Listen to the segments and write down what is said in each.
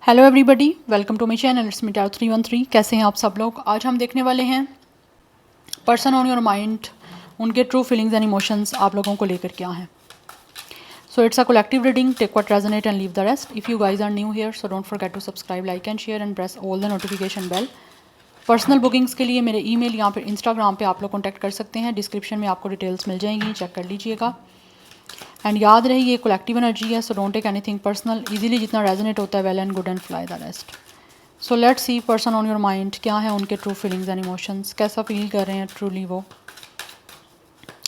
Hello everybody, welcome to my channel. It's me Tau 313। कैसे हैं आप सब लोग? आज हम देखने वाले हैं पर्सन ऑन योर माइंड, उनके ट्रू फीलिंग्स एंड इमोशंस आप लोगों को लेकर क्या हैं। So it's a collective reading, take what resonate and leave the rest. If you guys are new here so don't forget to subscribe, like and share and press all the notification bell. Personal bookings के लिए मेरे email या फिर Instagram पे आप लोग contact कर सकते हैं। डिस्क्रिप्शन में आपको डिटेल्स मिल जाएंगी, चेक कर लीजिएगा। एंड याद रहे ये कलेक्टिव एनर्जी है, so don't take anything personal. Easily जितना रेजोनेट होता है well and good and fly the rest. So let's see person on your mind क्या है उनके ट्रू फीलिंग्स एंड इमोशंस, कैसा फील कर रहे हैं ट्रूली वो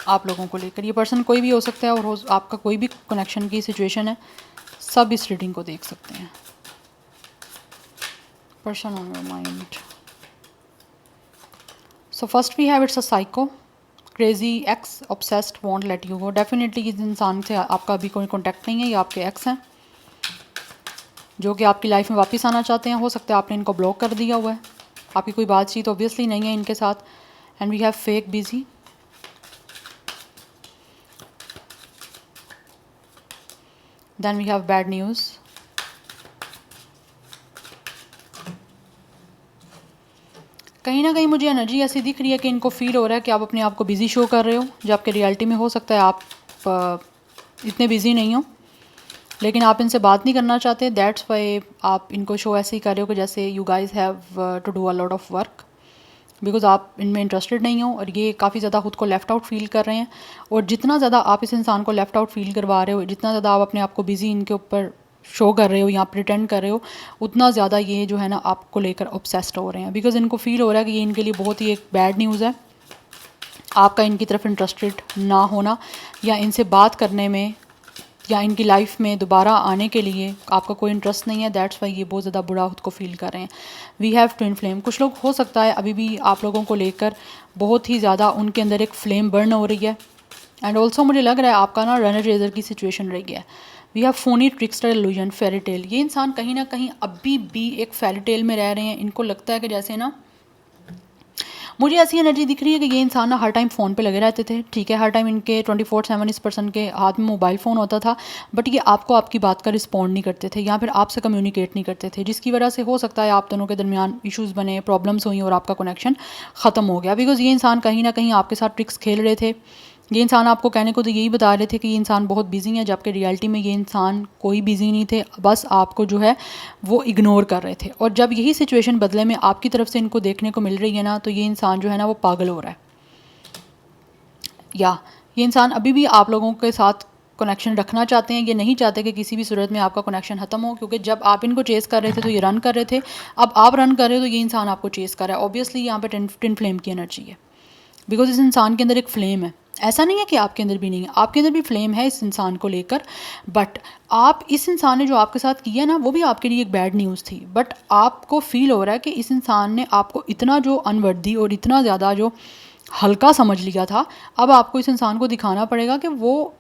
आप लोगों को लेकर। ये पर्सन कोई भी हो सकता है और आपका कोई भी कनेक्शन की सिचुएशन है, सब इस रीडिंग को देख सकते हैं। Person on your mind. So first we have it's a psycho, crazy ex, obsessed, won't let you go. Definitely इस इंसान से आपका अभी कोई कॉन्टैक्ट नहीं है, ये आपके एक्स हैं जो कि आपकी लाइफ में वापस आना चाहते हैं। हो सकता है आपने इनको ब्लॉक कर दिया हुआ है, आपकी कोई बातचीत ऑब्वियसली नहीं है इनके साथ। And we have fake busy, then we have bad news, कहीं ना कहीं मुझे एनर्जी ऐसी दिख रही है कि इनको फील हो रहा है कि आप अपने आप को बिज़ी शो कर रहे हो, जो आपके रियलिटी में हो सकता है आप इतने बिज़ी नहीं हो, लेकिन आप इनसे बात नहीं करना चाहते। दैट्स वाई आप इनको शो ऐसे ही कर रहे हो कि जैसे you guys have to do a lot of work, because आप इनमें इंटरेस्टेड नहीं हो और ये काफ़ी ज़्यादा खुद को लेफ़्ट आउट फील कर रहे हैं। और जितना ज़्यादा आप इस इंसान को लेफ़्ट आउट फील करवा रहे हो, जितना ज़्यादा आप अपने आप को बिज़ी इनके ऊपर शो कर रहे हो या प्रिटेंड कर रहे हो, उतना ज़्यादा ये जो है ना आपको लेकर ऑब्सेस्ड हो रहे हैं। बिकॉज इनको फील हो रहा है कि ये इनके लिए बहुत ही एक बैड न्यूज़ है, आपका इनकी तरफ इंटरेस्टेड ना होना या इनसे बात करने में या इनकी लाइफ में दोबारा आने के लिए आपका कोई इंटरेस्ट नहीं है। दैट्स वाई ये बहुत ज़्यादा बुरा खुद को फील कर रहे हैं। वी हैव ट्विन फ्लेम, कुछ लोग हो सकता है अभी भी आप लोगों को लेकर बहुत ही ज़्यादा उनके अंदर एक फ्लेम बर्न हो रही है। एंड ऑल्सो मुझे लग रहा है आपका ना रनर रेजर की सिचुएशन रही है। We have phony, trickster, illusion, fairy tale. ये इंसान कहीं ना कहीं अभी भी एक फेरी टेल में रह रहे हैं। इनको लगता है कि जैसे ना, मुझे ऐसी एनर्जी दिख रही है कि ये इंसान ना हर टाइम फ़ोन पे लगे रहते थे। ठीक है, हर टाइम इनके 24/7 इस पर्सन के हाथ में मोबाइल फ़ोन होता था, बट ये आपको आपकी बात का रिस्पॉन्ड नहीं करते थे या फिर आपसे कम्युनिकेट नहीं करते थे, जिसकी वजह से हो सकता है आप दोनों के दरमियान इश्यूज़ बने, प्रॉब्लम्स हुई और आपका कनेक्शन ख़त्म हो गया। बिकॉज ये इंसान कहीं ना कहीं आपके साथ ट्रिक्स खेल रहे थे। ये इंसान आपको कहने को तो यही बता रहे थे कि ये इंसान बहुत बिजी है, जबकि रियलिटी में ये इंसान कोई बिजी नहीं थे, बस आपको जो है वो इग्नोर कर रहे थे। और जब यही सिचुएशन बदले में आपकी तरफ से इनको देखने को मिल रही है ना, तो ये इंसान जो है ना वो पागल हो रहा है। या ये इंसान अभी भी आप लोगों के साथ कनेक्शन रखना चाहते हैं, ये नहीं चाहते कि किसी भी सूरत में आपका कनेक्शन ख़त्म हो, क्योंकि जब आप इनको चेस कर रहे थे तो ये रन कर रहे थे, अब आप रन कर रहे हो तो ये इंसान आपको चेस कर रहा है। ऑब्वियसली यहाँ पे टिन फ्लेम की एनर्जी है, बिकॉज इस इंसान के अंदर एक फ्लेम है। ऐसा नहीं है कि आपके अंदर भी नहीं है, आपके अंदर भी फ्लेम है इस इंसान को लेकर। बट आप इस इंसान ने जो आपके साथ किया ना, वो भी आपके लिए एक बैड न्यूज़ थी, बट आपको फील हो रहा है कि इस इंसान ने आपको इतना जो अनवर्दी और इतना ज़्यादा जो हल्का समझ लिया था, अब आपको इस इंसान को दिखाना पड़ेगा कि वो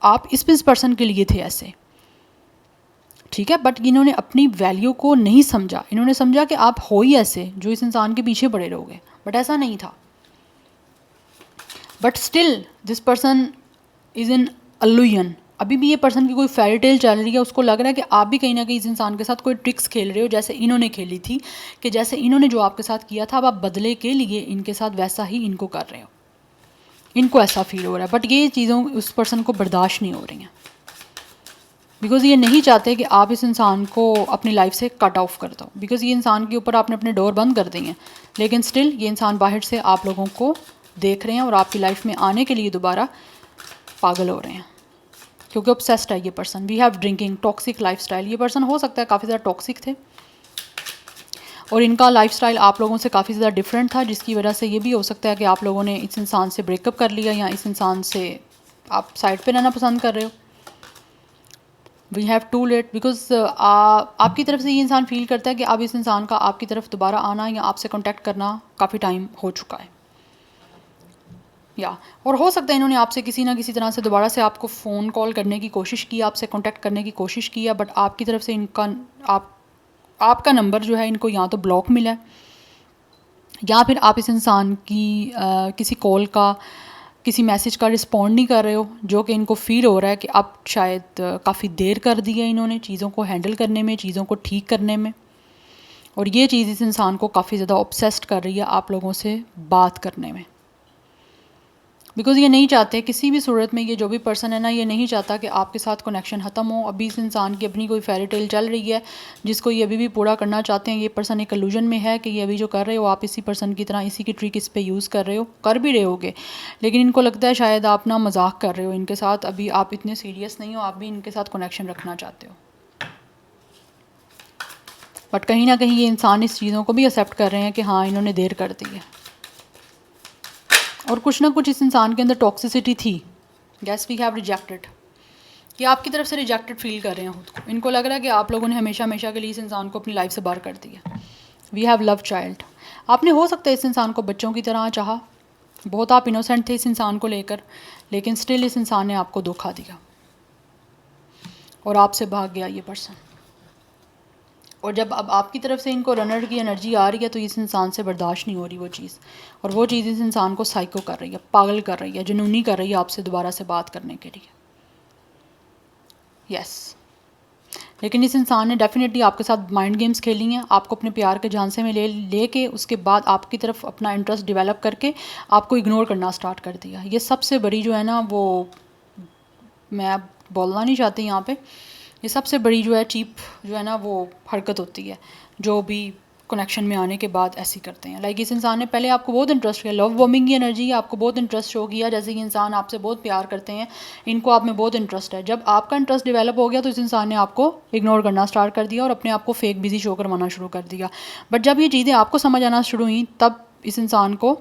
आप इस पर्सन के लिए थे ऐसे। ठीक है, बट इन्होंने अपनी वैल्यू को नहीं समझा। इन्होंने समझा कि आप हो ही ऐसे जो इस इंसान के पीछे पड़े रहोगे, बट ऐसा नहीं था। But still this person is in allusion. अभी भी ये पर्सन की कोई फेरी टेल चल रही है। उसको लग रहा है कि आप भी कहीं ना कहीं इस इंसान के साथ कोई ट्रिक्स खेल रहे हो, जैसे इन्होंने खेली थी, कि जैसे इन्होंने जो आपके साथ किया था अब आप बदले के लिए इनके साथ वैसा ही इनको कर रहे हो। इनको ऐसा फील हो रहा है, बट ये चीज़ों उस पर्सन को बर्दाश्त नहीं हो रही हैं, बिकॉज़ ये नहीं चाहते कि आप इस इंसान को अपनी लाइफ से कट ऑफ कर दो। बिकॉज़ ये इंसान के ऊपर आपने अपने डोर बंद कर दी हैं, लेकिन स्टिल ये इंसान बाहर से आप लोगों को देख रहे हैं और आपकी लाइफ में आने के लिए दोबारा पागल हो रहे हैं, क्योंकि ऑब्सेस्ड है ये person. We have drinking, toxic lifestyle. ये पर्सन हो सकता है काफ़ी ज़्यादा टॉक्सिक थे और इनका लाइफस्टाइल आप लोगों से काफ़ी ज़्यादा डिफरेंट था, जिसकी वजह से ये भी हो सकता है कि आप लोगों ने इस इंसान से ब्रेकअप कर लिया या इस इंसान से आप साइड पे रहना पसंद कर रहे हो। We have too late, because आपकी तरफ से ये इंसान फील करता है कि अब इस इंसान का आपकी तरफ दोबारा आना या आपसे कॉन्टैक्ट करना काफ़ी टाइम हो चुका है। या और हो सकता है इन्होंने आपसे किसी ना किसी तरह से दोबारा से आपको फ़ोन कॉल करने की कोशिश की, आपसे कांटेक्ट करने की कोशिश की है, बट आपकी तरफ से इनका आपका नंबर जो है इनको या तो ब्लॉक मिला है या फिर आप इस इंसान की किसी कॉल का, किसी मैसेज का रिस्पॉन्ड नहीं कर रहे हो, जो कि इनको फील हो रहा है कि अब शायद काफ़ी देर कर दी है इन्होंने चीज़ों को हैंडल करने में, चीज़ों को ठीक करने में। और ये चीज़ इस इंसान को काफ़ी ज़्यादा ऑब्सेस्ड कर रही है आप लोगों से बात करने में, बिकॉज़ ये नहीं चाहते किसी भी सूरत में, ये जो भी पर्सन है ना, ये नहीं चाहता कि आपके साथ कनेक्शन ख़त्म हो। अभी इस इंसान की अपनी कोई फेरी टेल चल रही है जिसको ये अभी भी पूरा करना चाहते हैं। ये पर्सन एक इल्यूजन में है कि ये अभी जो कर रहे हो आप इसी पर्सन की तरह इसी की ट्रिक इस पे यूज़ कर रहे हो, कर भी रहे होगे, लेकिन इनको लगता है शायद आप ना मजाक कर रहे हो इनके साथ, अभी आप इतने सीरियस नहीं हो, आप भी इनके साथ कनेक्शन रखना चाहते हो। बट कहीं ना कहीं ये इंसान इस चीज़ों को भी एक्सेप्ट कर रहे हैं कि हाँ इन्होंने देर कर दी है, और कुछ ना कुछ इस इंसान के अंदर टॉक्सिसिटी थी। गैस वी हैव रिजेक्टेड, कि आपकी तरफ से रिजेक्टेड फील कर रहे हैं खुद को। इनको लग रहा है कि आप लोगों ने हमेशा हमेशा के लिए इस इंसान को अपनी लाइफ से बाहर कर दिया। वी हैव लव चाइल्ड, आपने हो सकता है इस इंसान को बच्चों की तरह चाहा, बहुत आप इनोसेंट थे इस इंसान को लेकर, लेकिन स्टिल इस इंसान ने आपको धोखा दिया और आपसे भाग गया ये पर्सन। और जब अब आपकी तरफ से इनको रनर की एनर्जी आ रही है तो इस इंसान से बर्दाश्त नहीं हो रही वो चीज़, और वो चीज़ इस इंसान को साइको कर रही है, पागल कर रही है, जुनूनी कर रही है आपसे दोबारा से बात करने के लिए। यस, लेकिन इस इंसान ने डेफिनेटली आपके साथ माइंड गेम्स खेली हैं, आपको अपने प्यार के झांसे में ले के उसके बाद आपकी तरफ अपना इंटरेस्ट डेवलप करके आपको इग्नोर करना स्टार्ट कर दिया। ये सबसे बड़ी जो है ना, वो मैं बोलना नहीं चाहती यहाँ पे, ये सबसे बड़ी जो है चीप जो है ना वो हरकत होती है जो भी कनेक्शन में आने के बाद ऐसी करते हैं। लाइक इस इंसान ने पहले आपको बहुत इंटरेस्ट किया, लव बॉम्बिंग की एनर्जी, आपको बहुत इंटरेस्ट शो किया, जैसे कि इंसान आपसे बहुत प्यार करते हैं, इनको आप में बहुत इंटरेस्ट है। जब आपका इंटरेस्ट डेवलप हो गया तो इस इंसान ने आपको इग्नोर करना स्टार्ट कर दिया और अपने आप को फेक बिजी शो करवाना शुरू कर दिया। बट जब ये चीज़ें आपको समझ आना शुरू हुई तब इस इंसान को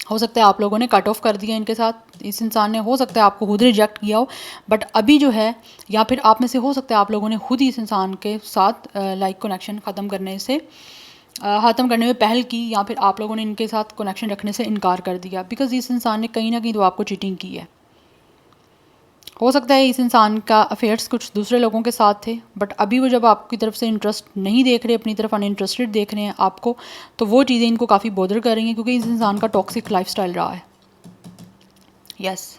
हो सकता है आप लोगों ने कट ऑफ कर दिया इनके साथ, इस इंसान ने हो सकता है आपको खुद रिजेक्ट किया हो, बट अभी जो है, या फिर आप में से हो सकता है आप लोगों ने खुद ही इस इंसान के साथ लाइक कनेक्शन ख़त्म करने में पहल की, या फिर आप लोगों ने इनके साथ कनेक्शन रखने से इनकार कर दिया, बिकॉज़ इस इंसान ने कहीं ना कहीं तो आपको चीटिंग की है। हो सकता है इस इंसान का अफेयर्स कुछ दूसरे लोगों के साथ थे, बट अभी वो जब आपकी तरफ से इंटरेस्ट नहीं देख रहे, अपनी तरफ अनइंटरेस्टेड देख रहे हैं आपको, तो वो चीज़ें इनको काफ़ी बॉदर कर रही हैं, क्योंकि इस इंसान का टॉक्सिक लाइफस्टाइल रहा है। यस,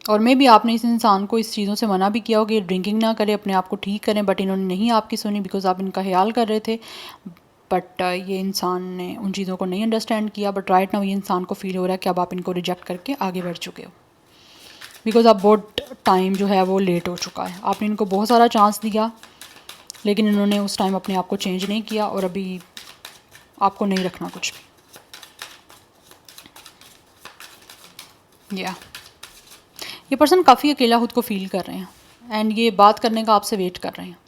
और मे भी आपने इस इंसान को इस चीज़ों से मना भी किया हो कि ड्रिंकिंग ना करें, अपने आप को ठीक करें, बट इन्होंने नहीं आपकी सुनी, बिकॉज आप इनका ख्याल कर रहे थे। बट ये इंसान ने उन चीज़ों को नहीं अंडरस्टैंड किया। बट राइट नाउ ये इंसान को फील हो रहा है कि अब आप इनको रिजेक्ट करके आगे बढ़ चुके हो, बिकॉज़ अब बहुत टाइम जो है वो लेट हो चुका है। आपने इनको बहुत सारा चांस दिया, लेकिन इन्होंने उस टाइम अपने आप को चेंज नहीं किया, और अभी आपको नहीं रखना कुछ भी। ये पर्सन काफ़ी अकेला खुद को फील कर रहे हैं, एंड ये बात करने का आपसे वेट कर रहे हैं।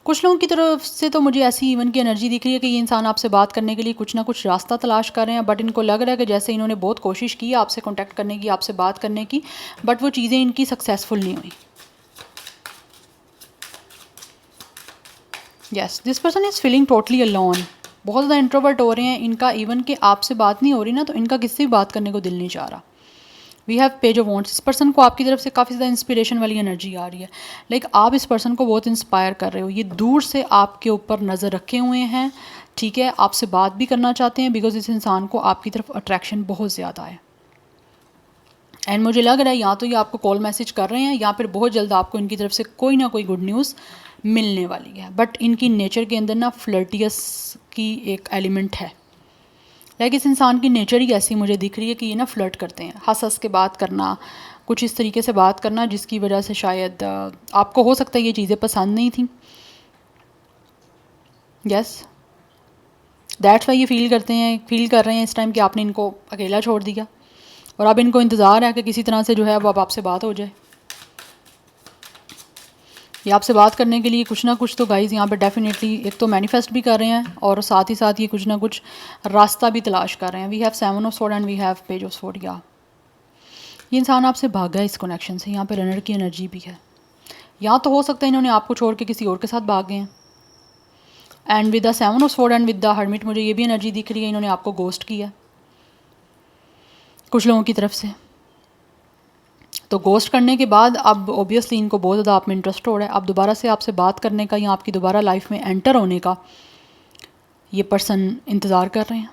कुछ लोगों की तरफ से तो मुझे ऐसी इवन की एनर्जी दिख रही है कि ये इंसान आपसे बात करने के लिए कुछ ना कुछ रास्ता तलाश कर रहे हैं, बट इनको लग रहा है कि जैसे इन्होंने बहुत कोशिश की आपसे कांटेक्ट करने की, आपसे बात करने की, बट वो चीज़ें इनकी सक्सेसफुल नहीं हुई। Yes, this person is feeling totally alone, बहुत ज़्यादा इंट्रोवर्ट हो रहे हैं। इनका इवन कि आपसे बात नहीं हो रही ना, तो इनका किससे भी बात करने को दिल नहीं चाह रहा। We have page of wands, इस पर्सन को आपकी तरफ से काफ़ी ज़्यादा इंस्पिरेशन वाली एनर्जी आ रही है। लाइक आप इस पर्सन को बहुत इंस्पायर कर रहे हो, ये दूर से आपके ऊपर नज़र रखे हुए हैं, ठीक है, आपसे बात भी करना चाहते हैं, बिकॉज इस इंसान को आपकी तरफ अट्रैक्शन बहुत ज़्यादा है। एंड मुझे लग रहा है या तो ये आपको कॉल मैसेज कर रहे हैं, या फिर बहुत जल्द आपको इनकी तरफ से कोई ना कोई गुड न्यूज़ मिलने वाली है। बट इनकी नेचर के अंदर ना फ्लर्टियस की एक एलिमेंट है। लाइक इस इंसान की नेचर ही ऐसी मुझे दिख रही है कि ये ना फ्लर्ट करते हैं, हंस हंस के बात करना, कुछ इस तरीके से बात करना, जिसकी वजह से शायद आपको हो सकता है ये चीज़ें पसंद नहीं थी। यस, दैट्स वाई ये फील कर रहे हैं इस टाइम कि आपने इनको अकेला छोड़ दिया, और अब इनको इंतज़ार है कि किसी तरह से जो है वो अब आपसे बात हो जाए। ये आपसे बात करने के लिए कुछ ना कुछ तो गाइज़ यहाँ पे डेफिनेटली एक तो मैनिफेस्ट भी कर रहे हैं, और साथ ही साथ ये कुछ ना कुछ रास्ता भी तलाश कर रहे हैं। We have 7 of sword and we have page of sword. या ये इंसान आपसे भागा है इस कनेक्शन से, यहाँ पे रनर की एनर्जी भी है। या तो हो सकता है इन्होंने आपको छोड़ के किसी और के साथ भाग गए हैं, and with the 7 of sword and with the hermit मुझे ये भी एनर्जी दिख रही है, इन्होंने आपको गोस्ट किया कुछ लोगों की तरफ से। तो गोस्ट करने के बाद अब ऑब्वियसली इनको बहुत ज़्यादा आप में इंटरेस्ट हो रहा है, अब दोबारा से आपसे बात करने का या आपकी दोबारा लाइफ में एंटर होने का ये पर्सन इंतज़ार कर रहे हैं।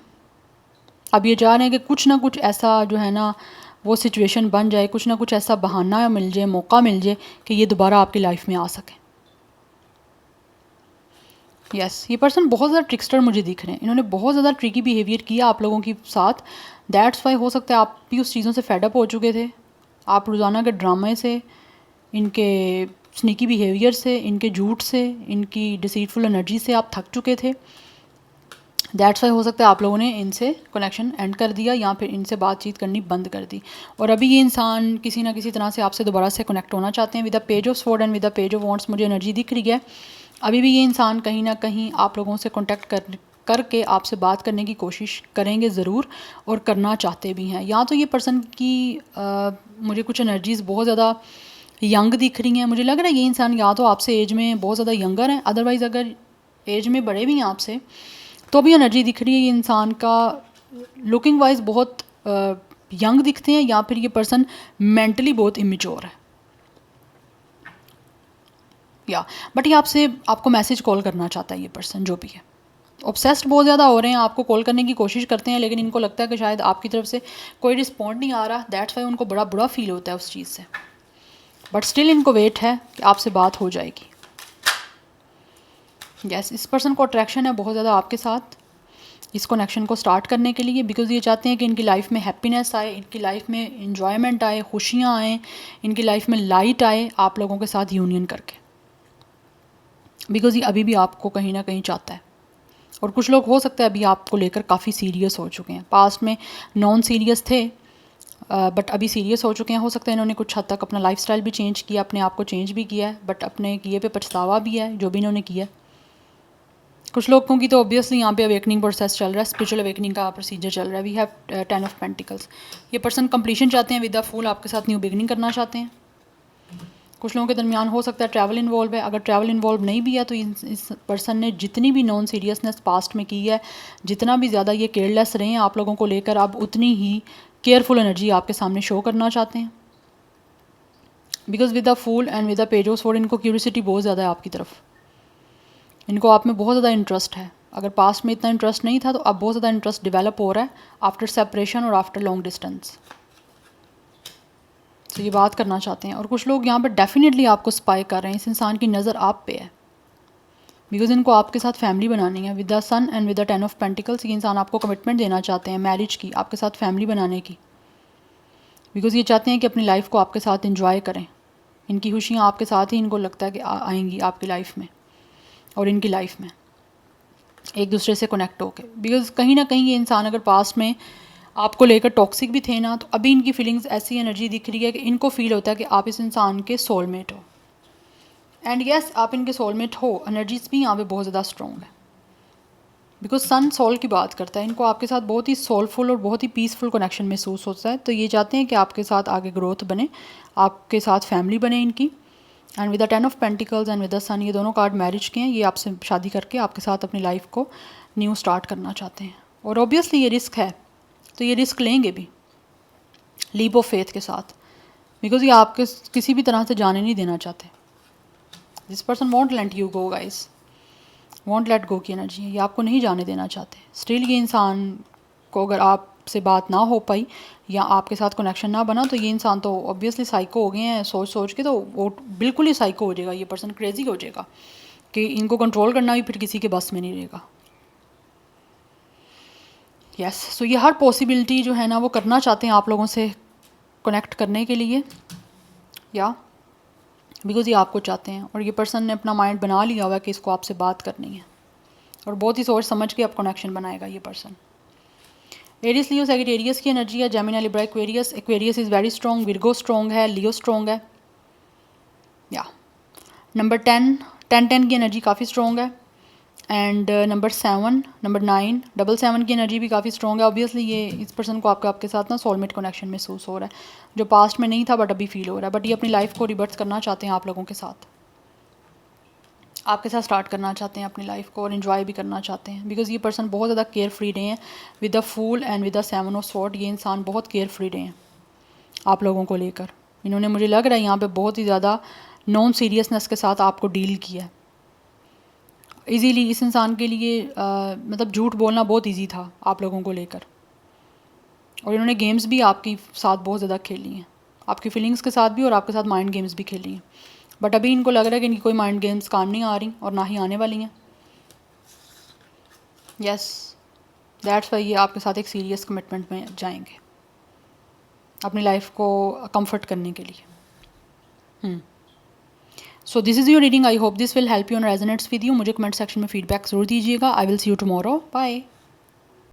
अब ये चाह रहे हैं कि कुछ ना कुछ ऐसा जो है ना वो सिचुएशन बन जाए, कुछ ना कुछ ऐसा बहाना मिल जाए, मौका मिल जाए कि ये दोबारा आपकी लाइफ में आ सके। यस, ये पर्सन बहुत ज़्यादा ट्रिक्स्टर मुझे दिख रहे हैं, इन्होंने बहुत ज़्यादा ट्रिकी बिहेवियर किया आप लोगों के साथ। दैट्स वाई हो सकता है आप भी उस चीज़ों से फेडअप हो चुके थे, आप रोज़ाना के ड्रामे से, इनके स्नीकी बिहेवियर से, इनके झूठ से, इनकी डिसीटफुल एनर्जी से आप थक चुके थे। दैट्स वाई हो सकता है आप लोगों ने इनसे कनेक्शन एंड कर दिया या फिर इनसे बातचीत करनी बंद कर दी, और अभी ये इंसान किसी ना किसी तरह से आपसे दोबारा से कनेक्ट होना चाहते हैं। With the page of sword and with the page of wands मुझे एनर्जी दिख रही है। अभी भी ये इंसान कहीं ना कहीं आप लोगों से कॉन्टैक्ट करके आपसे बात करने की कोशिश करेंगे ज़रूर, और करना चाहते भी हैं। या तो ये पर्सन की मुझे कुछ एनर्जीज़ बहुत ज़्यादा यंग दिख रही हैं, मुझे लग रहा है ये इंसान या तो आपसे एज में बहुत ज़्यादा यंगर है, अदरवाइज़ अगर एज में बड़े भी हैं आपसे तो भी एनर्जी दिख रही है ये इंसान का लुकिंग वाइज बहुत यंग दिखते हैं, या फिर ये पर्सन मेंटली बहुत इमेच्योर है या बट ये आपको मैसेज कॉल करना चाहता है ये पर्सन जो भी है। ऑब्सेस्ड बहुत ज़्यादा हो रहे हैं, आपको कॉल करने की कोशिश करते हैं, लेकिन इनको लगता है कि शायद आपकी तरफ से कोई रिस्पॉन्ड नहीं आ रहा। दैट्स वाई उनको बड़ा बुरा फील होता है उस चीज़ से, बट स्टिल इनको वेट है कि आपसे बात हो जाएगी। यस, इस पर्सन को अट्रैक्शन है बहुत ज़्यादा आपके साथ इस कनेक्शन को स्टार्ट करने के लिए, बिकॉज़ ये चाहते हैं कि इनकी लाइफ में हैप्पीनेस आए, इनकी लाइफ में इन्जॉयमेंट आए, खुशियाँ आएँ, इनकी लाइफ में लाइट आए आप लोगों के साथ यूनियन करके, बिकॉज़ ये अभी भी आपको कहीं ना कहीं चाहता है। और कुछ लोग हो सकता है अभी आपको लेकर काफ़ी सीरियस हो चुके हैं, पास्ट में नॉन सीरियस थे बट अभी सीरियस हो चुके हैं। हो सकता है इन्होंने कुछ हद तक अपना लाइफस्टाइल भी चेंज किया, अपने आप को चेंज भी किया है, बट अपने किए पे पछतावा भी है जो भी इन्होंने किया। कुछ लोगों की तो ऑब्वियसली यहाँ पे अवेकनिंग प्रोसेस चल रहा है, स्पिरिचुअल अवेकनिंग का प्रोसीजर चल रहा है। We have 10 of pentacles. ये पर्सन कंप्लीशन चाहते हैं विद द फूल, आपके साथ न्यू बिगनिंग करना चाहते हैं। कुछ लोगों के दरमियान हो सकता है ट्रैवल इन्वॉल्व है। अगर ट्रैवल इन्वॉल्व नहीं भी है तो इस पर्सन ने जितनी भी नॉन सीरियसनेस पास्ट में की है, जितना भी ज़्यादा ये केयरलेस रहे हैं आप लोगों को लेकर, अब उतनी ही केयरफुल एनर्जी आपके सामने शो करना चाहते हैं। Because with the fool and with the page of sword इनको क्यूरियोसिटी बहुत ज़्यादा है आपकी तरफ, इनको आप में बहुत ज़्यादा इंटरेस्ट है। अगर पास्ट में इतना इंटरेस्ट नहीं था तो अब बहुत ज़्यादा इंटरेस्ट डेवलप हो रहा है आफ्टर सेपरेशन और आफ्टर लॉन्ग डिस्टेंस। तो ये बात करना चाहते हैं। और कुछ लोग यहाँ पर डेफिनेटली आपको स्पाई कर रहे हैं, इस इंसान की नज़र आप पे है, बिकॉज इनको आपके साथ फैमिली बनानी है। With the sun and with the 10 of pentacles ये इंसान आपको कमिटमेंट देना चाहते हैं मैरिज की, आपके साथ फैमिली बनाने की, बिकॉज ये चाहते हैं कि अपनी लाइफ को आपके साथ इंजॉय करें। इनकी खुशियाँ आपके साथ ही इनको लगता है कि आएंगी आपकी लाइफ में और इनकी लाइफ में एक दूसरे से कनेक्ट होके। बिकॉज कहीं ना कहीं ये इंसान अगर पास्ट में आपको लेकर टॉक्सिक भी थे ना, तो अभी इनकी फीलिंग्स ऐसी एनर्जी दिख रही है कि इनको फील होता है कि आप इस इंसान के सोलमेट हो। एंड यस, आप इनके सोलमेट हो, एनर्जीज भी यहाँ पे बहुत ज़्यादा स्ट्रॉन्ग है, बिकॉज सन सोल की बात करता है। इनको आपके साथ बहुत ही सोलफुल और बहुत ही पीसफुल कनेक्शन महसूस होता है। तो ये चाहते हैं कि आपके साथ आगे ग्रोथ बने, आपके साथ फैमिली बने इनकी। And with the 10 of pentacles and with the sun, ये दोनों कार्ड मैरिज के हैं। ये आपसे शादी करके आपके साथ अपनी लाइफ को न्यू स्टार्ट करना चाहते हैं। और ऑब्वियसली ये रिस्क है, तो ये रिस्क लेंगे भी लीप ऑफ फेथ के साथ, बिकॉज ये आपके किसी भी तरह से जाने नहीं देना चाहते। This person want let you go guys, won't let go की एनर्जी है, ये आपको नहीं जाने देना चाहते। स्टिल ये इंसान को अगर आपसे बात ना हो पाई या आपके साथ कनेक्शन ना बना, तो ये इंसान तो ऑब्वियसली साइको हो गए हैं सोच सोच के, तो वो बिल्कुल ही साइको हो जाएगा, ये पर्सन क्रेजी हो जाएगा कि इनको कंट्रोल करना भी फिर किसी के बस में नहीं रहेगा। यस, सो ये हर पॉसिबिलिटी जो है ना वो करना चाहते हैं आप लोगों से कनेक्ट करने के लिए, या बिकॉज ये आपको चाहते हैं। और ये पर्सन ने अपना माइंड बना लिया हुआ है कि इसको आपसे बात करनी है, और बहुत ही सोच समझ के आप कनेक्शन बनाएगा ये पर्सन। एरियस लियो सैजिटेरियस की एनर्जी है, Gemini Libra Aquarius. Aquarius is very strong, Virgo strong है, लियो स्ट्रॉन्ग है। या नंबर 10 की एनर्जी काफ़ी स्ट्रॉन्ग है। एंड नंबर 7, नंबर 9, 7 की एनर्जी भी काफ़ी स्ट्रॉन्ग है। ऑब्वियसली ये इस पर्सन को आपके साथ ना सोलमेट कनेक्शन महसूस हो रहा है, जो पास्ट में नहीं था बट अभी फील हो रहा है। बट ये अपनी लाइफ को रिबर्थ करना चाहते हैं आप लोगों के साथ, आपके साथ स्टार्ट करना चाहते हैं अपनी लाइफ को, और इन्जॉय भी करना चाहते हैं। बिकॉज ये पर्सन बहुत ज़्यादा केयर फ्री रहे हैं with the fool and with the 7 of sword. ये इंसान बहुत केयर फ्री रहे हैं आप लोगों को लेकर। इन्होंने, मुझे लग रहा है यहाँ पे बहुत ही ज़्यादा नॉन सीरियसनेस के साथ आपको डील किया है इजीली। इस इंसान के लिए मतलब झूठ बोलना बहुत इजी था आप लोगों को लेकर, और इन्होंने गेम्स भी आपके साथ बहुत ज़्यादा खेली हैं, आपकी फीलिंग्स के साथ भी और आपके साथ माइंड गेम्स भी खेली हैं। बट अभी इनको लग रहा है कि इनकी कोई माइंड गेम्स काम नहीं आ रही और ना ही आने वाली हैं। यस, दैट्स वाई ये आपके साथ एक सीरियस कमिटमेंट में जाएंगे अपनी लाइफ को कंफर्ट करने के लिए। So this is your reading. I hope this will help you and resonates with you. मुझे कमेंट सेक्शन में फीडबैक ज़रूर दीजिएगा। I will see you tomorrow. Bye.